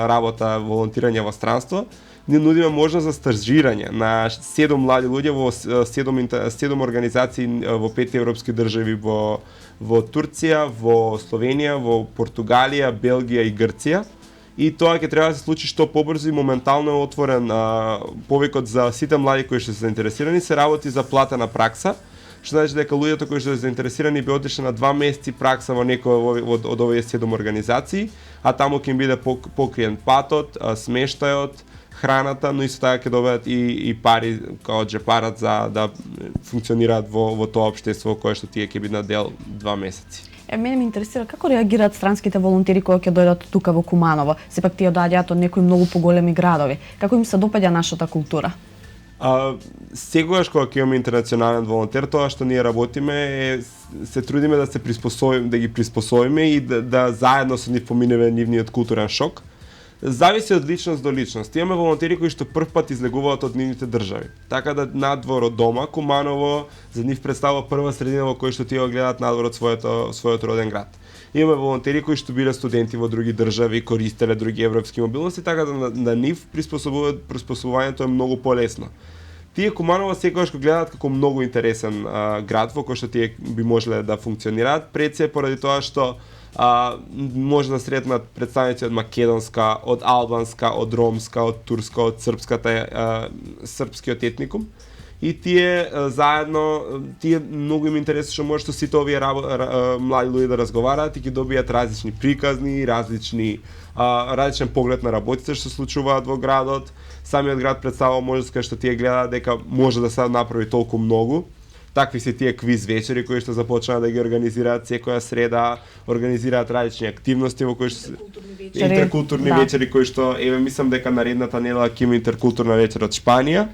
работа волонтирање во странство. Ние нудиме можност за стажирање на 7 млади луѓе во 7 организации во 5 европски држави во Турција, во Словенија, во Португалија, Белгија и Грција. И тоа ќе треба да се случи што побрзо и моментално е отворен повикот за сите млади кои што се заинтересирани, се работи за платена пракса. Што значи дека луѓето кои што се заинтересирани би отишли на 2 месеци пракса во некој од овие 7 организации, а таму ќе им биде покриен патот, смештајот, храната, но исто така ќе добијат и пари као джепарат за да функционираат во тоа општество кое што тие ќе бидат на дел 2 месеци. Мене ме интересира како реагираат странските волонтери кога ќе дојдат тука во Куманово. Сепак тие доаѓаат од некои многу поголеми градови. Како им се допаѓа нашата култура? Секогаш кога ќе имаме интернационален волонтер, тоа што ние работиме е се трудиме да се приспособиме, да ги приспособиме и да заедно со нив поминеме нивниот културен шок. Зависи од личност до личност. Имаме волонтери кои што прв пат излегуваат од нивните држави. Така да надвор од дома, Куманово за нив представува прва средина во која што тие го гледаат надвор од својот роден град. Имаме волонтери кои што биле студенти во други држави, користеле други европски мобилности, така да на нив приспособувањето е многу полесно. Тие Куманово секогаш го гледаат како многу интересен град во кој што тие би можеле да функционираат, пред се поради тоа што може да сретнат представници од македонска, од албанска, од ромска, од турска, од српскиот етникум. и тие заедно, тие многу им интересува може што сите овие млади луѓе да разговараат и ќе добијат различни приказни, различен поглед на работите што се случуваат во градот. Самиот град представува можност кај што тие гледаат дека може да се направи толку многу. Такви се тие квиз вечери кои што започнаа да ги организираат секоја среда, организираат различни активности во кои што интеркултурни вечери кои што мислам дека наредната недела ќе има интеркултурна вечер од Шпанија.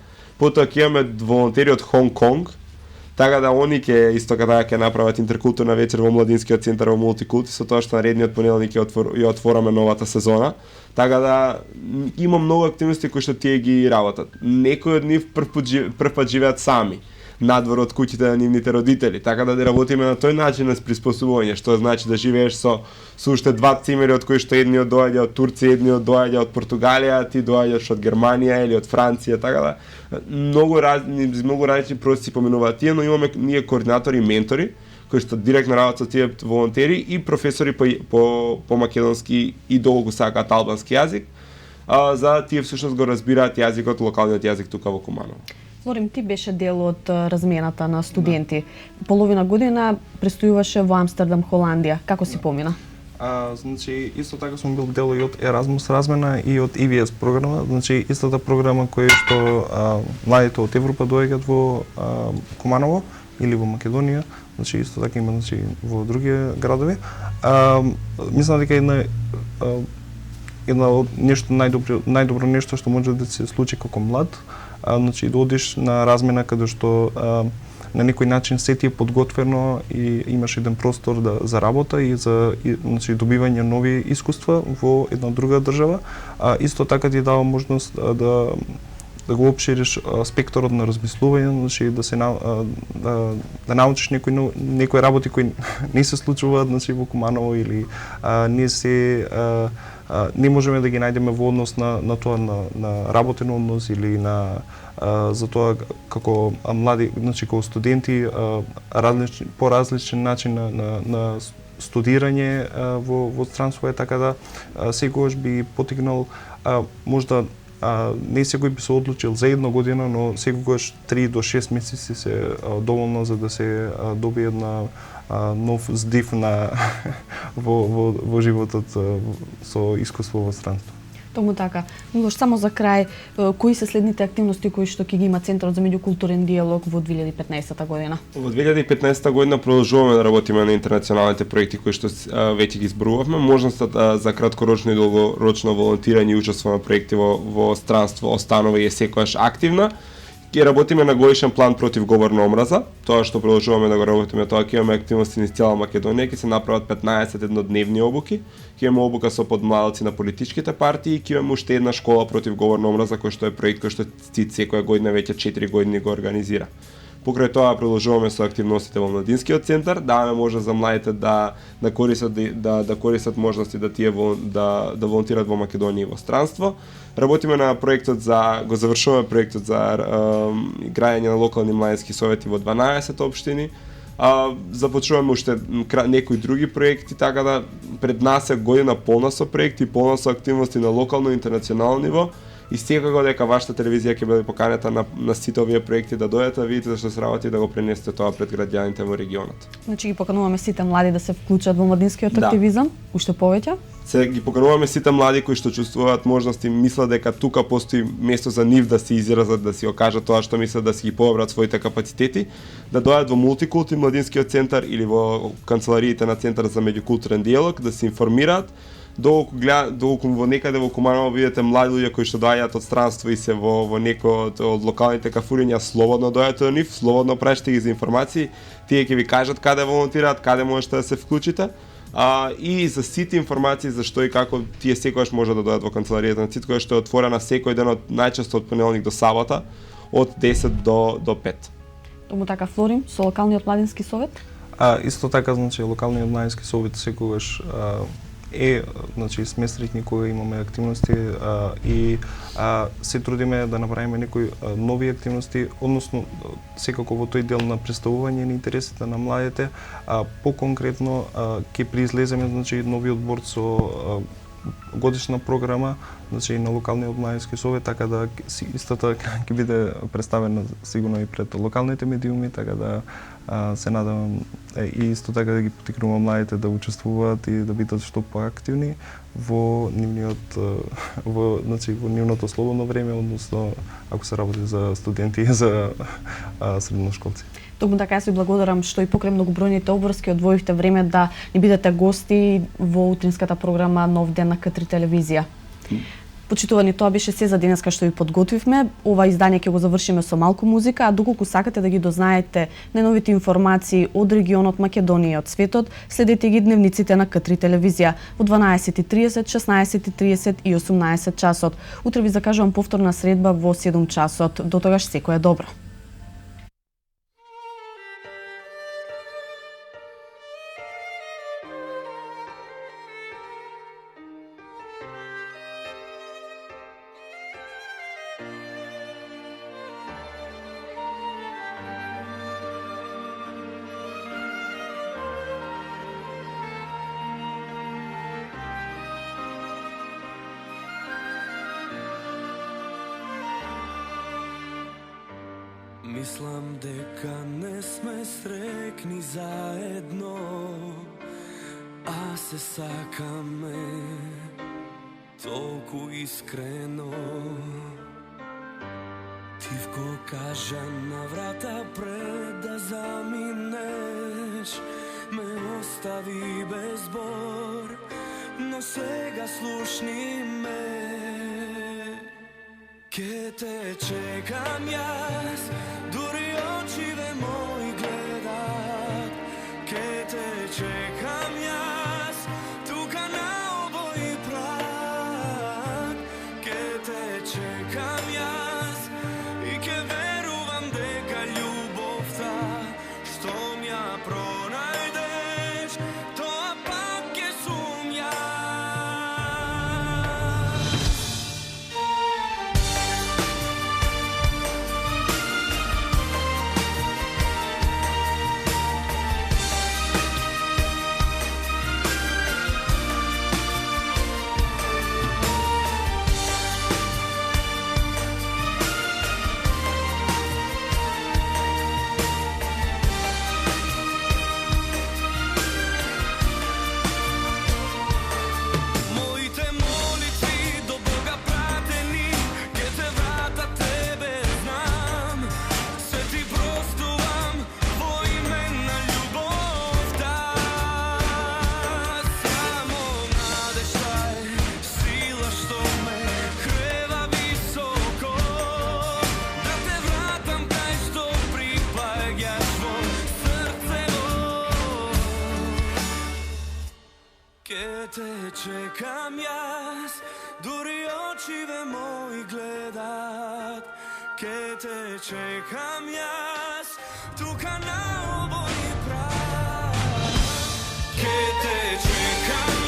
Потоа ќе имаме волонтери од Хонг Конг, така да они ќе исто така ќе направат интеркултурна вечер во младинскиот центар во Мултикулти, со тоа што наредниот понеделник ја отвораме новата сезона. Така да има многу активности кои што тие ги работат. Некои од нив прв пат живеат сами надвор од куќите на нивните родители, така да работиме на тој начин на приспособување, што значи да живееш со уште два цимери од кои што едниот доаѓа од Турција, едниот доаѓа од Португалија, ти доаѓаш од Германија или од Франција, така да многу различни процеси поминуваат тие, но имаме ние координатори и ментори кои што директно работат со тие волонтери и професори по македонски и долго сакаат албански јазик, за тие всушност го разбираат јазикот, локалниот јазик тука во Куманово. Флорим, ти беше дел од размената на студенти. Половина година престојуваше во Амстердам, Холандија. Како си помина? Значи, исто така сум бил дел и од Еразмус размена и од EVS програма. Значи, истата програма која што младите од Европа доаѓаат во Куманово или во Македонија. Значи, исто така има во други градови. Мислам дека една од најдобро нешто што може да се случи како млад, значи да одиш на размена каде што на некој начин се ти е подготвено и имаш еден простор за работа и за значи добивање нови искуства во една друга држава, исто така ти дава можност да го опшириш спектарот на размислување, значи да научиш некои работи кои не се случуваат значи во Куманово или не можеме да ги најдеме во однос на тоа на работен однос или на за тоа како млади, значи како студенти поразличен начин на студирање во странство е, така да секогаш би потикнал можда не секој би се одлучил за една година, но секогаш 3 до 6 месеци се доволно за да се добие една нов здив во животот со искуство во странство. Тому така. Милош, само за крај, кои се следните активности кои што ќе ги има Центарот за меѓукултурен диалог во 2015 година? Во 2015 година продолжуваме да работиме на интернационалните проекти кои што веќе ги изборувавме. Можноста за краткорочно и долгорочно волонтирање и учество на проекти во странство останува и е секогаш активна. Ќе работиме на годишен план против говор на омраза, тоа што продолжуваме да го работиме, тоа ќе имаме активности низ цела Македонија, ќе се направат 15 еднодневни обуки, ќе имаме обука со подмладалци на политичките партии, ќе имаме уште една школа против говор на омраза, кој што е проект кој што ЦИЦ секоја година веќе 4 години го организира. Покрај тоа продолжуваме со активностите во младинскиот центар, даваме можност за младите да користат можности да волонтират во Македонија и во странство. Работиме на проектот го завршуваме проектот за играње на локални младински совети во 12 општини. Започнуваме уште некои други проекти, така да пред нас е година полна со проекти, полна со активности на локално и интернационално ниво. И секако дека вашата телевизија ќе биде поканета на сите овие проекти да дојдете, да видите што се работи и да го пренесете тоа пред граѓаните во регионот. Значи ги покануваме сите млади да се вклучат во младинскиот активизам, уште повеќе? Се ги покануваме сите млади кои што чувствуваат можности, мислат дека тука постои место за нив да се изразат, да си окажат тоа што мислат, да си ги подобрат своите капацитети, да дојдат во Мултикулти младинскиот центар или во канцелариите на Центарот за меѓукултурен диалог, да се информираат. Доколку во некаде во Куманово видите млади луѓе кои што доаѓаат од странство и се во некој од локалните кафуриња, слободно доаѓате до нив, слободно прашите ги за информации, тие ќе ви кажат каде волонтираат, каде можете да се вклучите. И за сите информации за што и како тие секогаш може да дојдат во канцеларијата на ЦИЦ, која што е отворена секој ден најчесто од понеделник до сабота од 10 до 5. Тому така, Флорим, со локалниот младински совет? Исто така, значи локалниот младински совет секогаш значи сместритни кои имаме активности и се трудиме да направиме некои нови активности, односно секако во тој дел на представување на интересите на младите, поконкретно ќе произлеземе значи новиот борд со годишна програма, значи и на локалниот младински совет, така да истото ќе биде представена сигурно и пред локалните медиуми, така да се надевам и исто така да ги поттикнувам младите да учествуваат и да бидат што поактивни во нивното слободно време, односно ако се работи за студенти и за средношколци. Токму така јас ви благодарам што и покрај многобројните обврски одвоивте време да ни бидете гости во утринската програма Нов ден на К3 телевизија. Почитувани, тоа беше се за денеска што ви подготвивме. Ова издание ќе го завршиме со малку музика, а доколку сакате да ги дознаете најновите информации од регионот Македонија и од светот, следете ги дневниците на К3 телевизија во 12:30, 16:30 и 18 часот. Утре ви закажувам повторна средба во 7 часот. До тогаш секое добро. Мислам дека не сме срекни заедно, а се сакаме толку искрено. Тивко кажа на врата пред да заминеш, ме остави без збор, но сега слушни ме. Ке те чекам јас, дури очиве мои гледат. Ке те чекам јас, тука на обој праг. Ке те чекам јас и ке верувам дека љубовта што ја пронајдеш, тоа пак ке сум јас. Те чекам јас, дури очиве мои гледат. Ке те чекам јас, тука на обој праг. Ке те чекам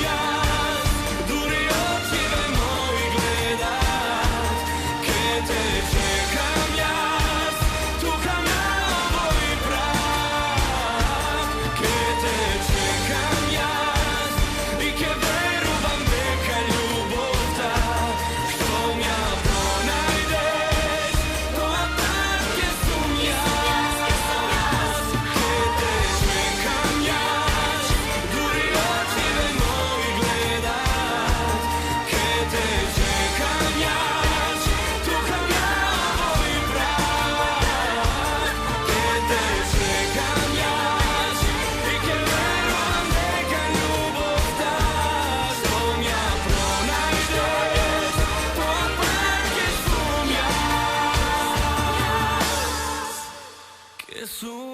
јас, дури очиве мои гледат. Ке те чекам јас, тука на обој праг. Ке те чекам јас и ке верувам дека љубовта што ја пронајдеш, тоа пак ке сум јас. Ке те чекам јас, дури очиве мои гледат. Ке те чекам јас, тука на овој праг. Ке те чекам јас и ке верувам дека љубовта што ја пронајдеш, тоа пак ке сум јас. Ке сум